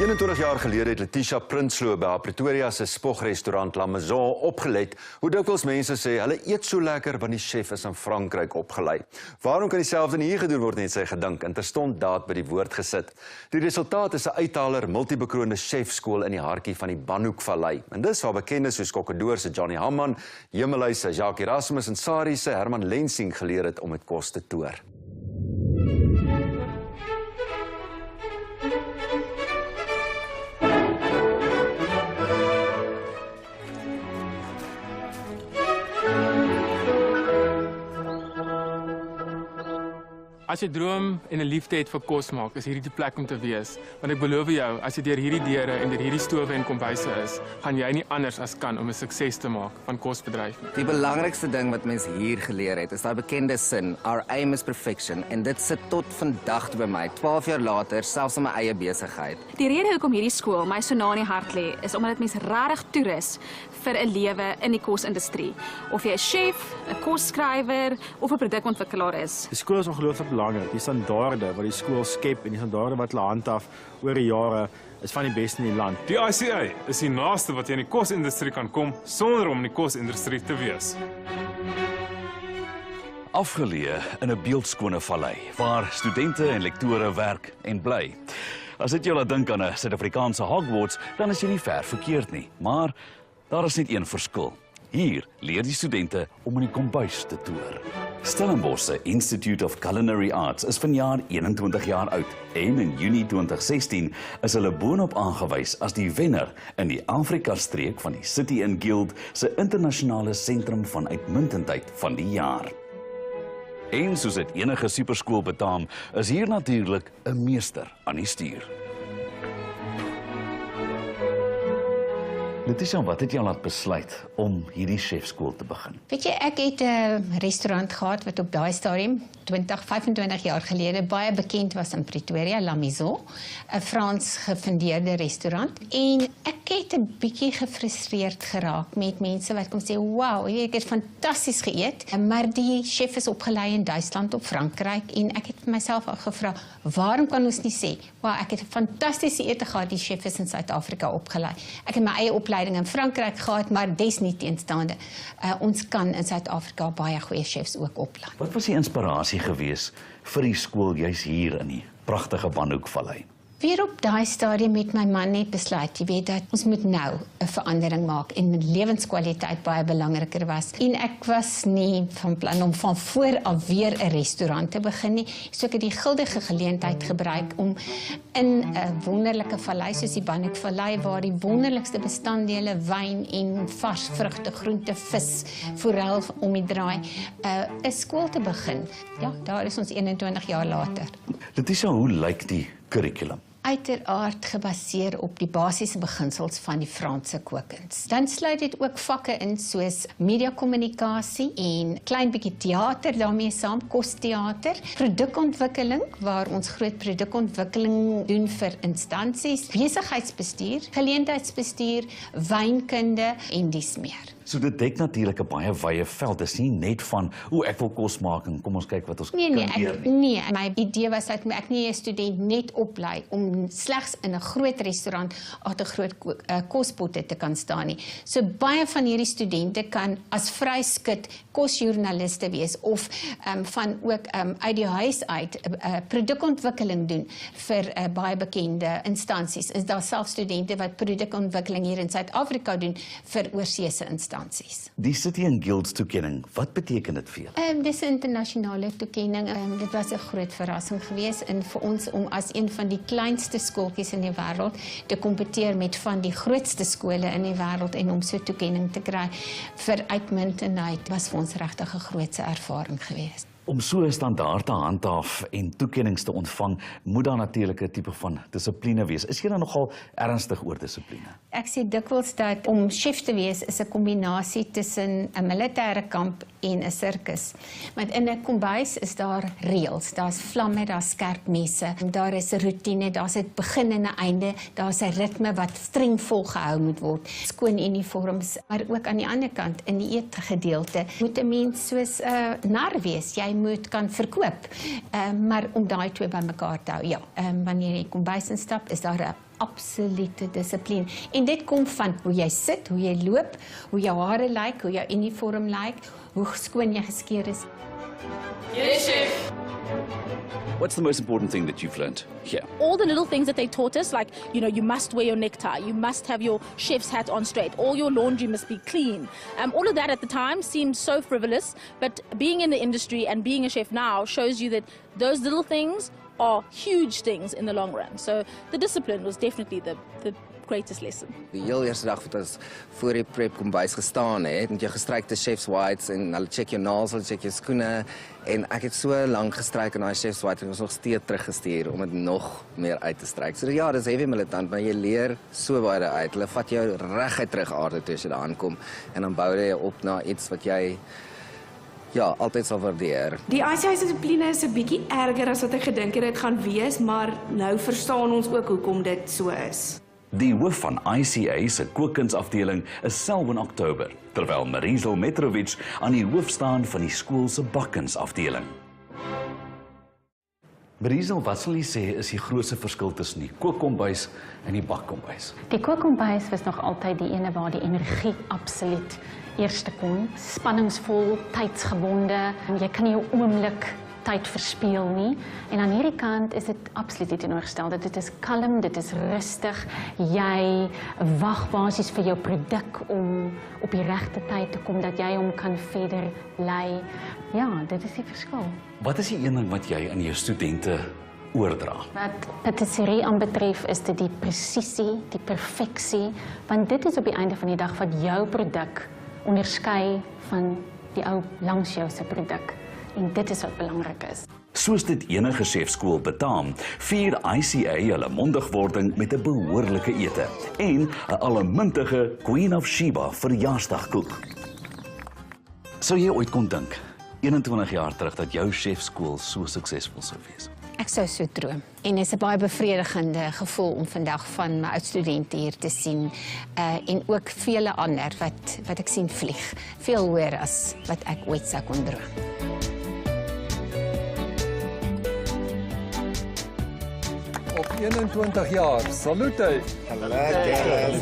21 jaar gelede het Letitia Prinsloo by haar Pretoria se spogrestaurant La Maison opgelet hoe dikwels mense sê hulle eet so lekker want die chef is in Frankryk opgelei. Waarom kan dieselfde nie hier gedoen word nie, het sy gedink en terstond daad by die woord gesit. Die resultaat is 'n uithaler multibekroonde chefskool in die hartjie van die Banhoekvallei. En dis waar bekendes soos Kokkedoor se Johnny Hamman, Hemelhuis se Jacques Erasmus en Sari se Herman Lensing geleer het om met kos te toer. As jy droom en 'n liefde het vir kos maak, is hierdie die plek om te wees. Want ek beloof jou, as jy deur hierdie deure en deur hierdie stowwe en kombuise is, gaan jy nie anders as kan om 'n sukses te maak van kosbedryf nie. Die belangrikste ding wat mens hier geleer het, is daai bekende sin, our aim is perfection, en dit sit tot vandag by my, 12 jaar later, selfs in my eie besigheid. Die rede hoekom hierdie skool my so na in die hart lê, is omdat dit mens regtig toerus vir 'n lewe in die kosindustrie. Of jy 'n chef, 'n kosskrywer of 'n produkontwikkelaar is. Die skool is ongelooflik belangrik. Die standaarde wat die skool skep en die standaarde wat hulle handhaaf oor die jare is van die beste in die land. Die ICA is die naaste wat jy in die kosindustrie kan kom sonder om in die kosindustrie te wees. Afgeleë in 'n beeldskone vallei waar studente en lektore werk en bly. As dit jou laat dink aan 'n Suid-Afrikaanse Hogwarts, dan is jy nie ver verkeerd nie, maar daar is net een verskil. Hier leer die studente om in die kombuis te toer. Stellenbosch se Institute of Culinary Arts is vanjaar 21 jaar oud en in Junie 2016 is hulle boonop aangewys as die wenner in die Afrika-streek van die City and Guild se internasionale sentrum van uitmuntendheid van die jaar. En soos dit enige superskool betaam, is hier natuurlik 'n meester aan die stuur. Letitia, wat het jou laat besluit om hierdie chefskool te begin? Weet jy, ek het 'n restaurant gehad wat op daai stadium 25 jaar gelede baie bekend was in Pretoria, La Maison, 'n Frans gefundeerde restaurant. En ek het 'n bietjie gefrustreerd geraak met mense wat kom sê, "Wow, ek het fantasties geëet, maar die chef is opgelei in Duitsland of Frankryk." En ek het vir myself afgevra, waarom kan ons nie sê, "Wow, ek het 'n fantastiese ete gehad, die chef is in Suid-Afrika opgelei." Ek het my eie opleiding in Frankryk gehad, maar desnieteenstaande, ons kan in Suid-Afrika baie goeie chefs ook oplei. Wat was die inspirasie gewees vir die skool juis hier in die pragtige Banhoekvallei? Weer op daai stadium het my man net besluit, jy weet, dat ons moet nou 'n verandering maak en my lewenskwaliteit baie belangriker was. En ek was nie van plan om van voor af weer 'n restaurant te begin nie. So ek het die guldige geleentheid gebruik om in 'n wonderlike vallei soos die Banhoekvallei, waar die wonderlikste bestanddele, wyn en vars vrugte, groente, vis, forel om die draai, 'n skool te begin. Ja, daar is ons 21 jaar later. Letitia, hoe lyk die kurrikulum? Uiteraard gebaseer op die basiese beginsels van die Franse kookkuns. Dan sluit dit ook vakke in soos mediakommunikasie en klein bietjie teater daarmee saam, kosteater, produkontwikkeling waar ons groot produkontwikkeling doen vir instansies, besigheidsbestuur, geleentheidsbestuur, wynkunde en dies meer. So dit dek natuurlik 'n baie wye veld. Dit is nie net van, ek wil kos maak en kom ons kyk wat ons kan leer nie. Nee, my idee was dat ek nie 'n student net oplei om slegs in 'n groot restaurant agter groot kospotte te kan staan nie. So baie van hierdie studente kan as vryskut kosjoernaliste wees of van ook uit die huis uit produkontwikkeling doen vir baie bekende instansies. Is daar self studente wat produkontwikkeling hier in Suid-Afrika doen vir oorseese instansies. Die City and Guilds toekenning, wat beteken dit vir julle? Dis 'n internasionale toekenning. Dit was 'n groot verrassing geweest en vir ons om as een van die kleinste skooltjies in die wêreld te kompeteer met van die grootste skole in die wêreld en om so 'n toekenning te kry vir uitmuntendheid was vir ons regtig 'n grootse ervaring geweest. Om so 'n standaard te handhaaf en toekennings te ontvang, moet daar natuurlik 'n tipe van dissipline wees. Is jy dan nogal ernstig oor dissipline? Ek sê dikwels dat om chef te wees is 'n kombinasie tussen 'n militêre kamp en 'n sirkus. Want in 'n kombuis is daar reëls, daar's vlamme, daar's skerp messe, daar is 'n roetine, daar's 'n begin en 'n einde, daar's 'n ritme wat streng volgehou moet word. Skoon uniforms, maar ook aan die ander kant in die eetgedeelte moet 'n mens soos 'n nar wees. Jy moet kan verkoop. Maar om daai twee bymekaar te hou, ja, wanneer jy kombuis instap, is daar 'n absolute dissipline. En dit kom van hoe jy sit, hoe jy loop, hoe jou hare lyk, hoe jou uniform lyk, hoe skoon jy geskeer is. Yes, chef. What's the most important thing that you've learned here? All the little things that they taught us, like, you must wear your necktie, you must have your chef's hat on straight, all your laundry must be clean. All of that at the time seemed so frivolous, but being in the industry and being a chef now shows you that those little things are huge things in the long run. So the discipline was definitely the greatest lesson. Die heel eerste dag wat ons voor die prep kombuis gestaan het, met jou gestrykte chef's whites en hulle check jou naels, hulle check jou skoene en ek het so lank gestryk in daai chef's white en ons nog steeds teruggestuur om dit nog meer uit te stryk. So ja, dis heavy militant, maar jy leer so baie uit. Hulle vat jou reguit terug aarde toe as jy daar aankom en dan bou jy op na iets wat jy altyd sal waardeer. Die ICA dissipline is 'n bietjie erger as wat ek gedink het dit gaan wees, maar nou verstaan ons ook hoekom dit so is. Die hoof van ICA se kookkunsafdeling is Selwyn in Oktober, terwyl Marizel Metrovic aan die hoof staan van die skool se bakkunsafdeling. Marizel, wat sal jy sê is die grootste verskil tussen die kookkombuis en die bakkombuis? Die kookkombuis was nog altyd die ene waar die energie absoluut eerste kom. Spanningsvol, tydsgebonde, jy kan nie jou oomblik tyd verspeel nie. En aan hierdie kant is dit absoluut nie teenoorgestel. Dit is kalm, dit is rustig. Jy wag basies vir jou produk om op die regte tyd te kom, dat jy hom kan verder lei. Ja, dit is die verskil. Wat is die een ding wat jy aan jou studente oordra? Wat patisserie aanbetref is dit die presisie, die perfeksie, want dit is op die einde van die dag wat jou produk onderskei van die ou langs jou se produk. En dit is wat belangrik is. Soos dit enige chefskool betaam, vier ICA hulle mondigwording met 'n behoorlike ete en 'n allemintige Queen of Sheba verjaarsdagkoek. Sou jy ooit kon dink, 21 jaar terug, dat jou chefskool so suksesvol sou wees? Ek sou so droom. En dit is 'n baie bevredigende gevoel om vandag van my oudstudente hier te sien en ook vele ander wat ek sien vlieg. Veel hoër as wat ek ooit sou kon droom. Op 21 jaar, salute! Lekker.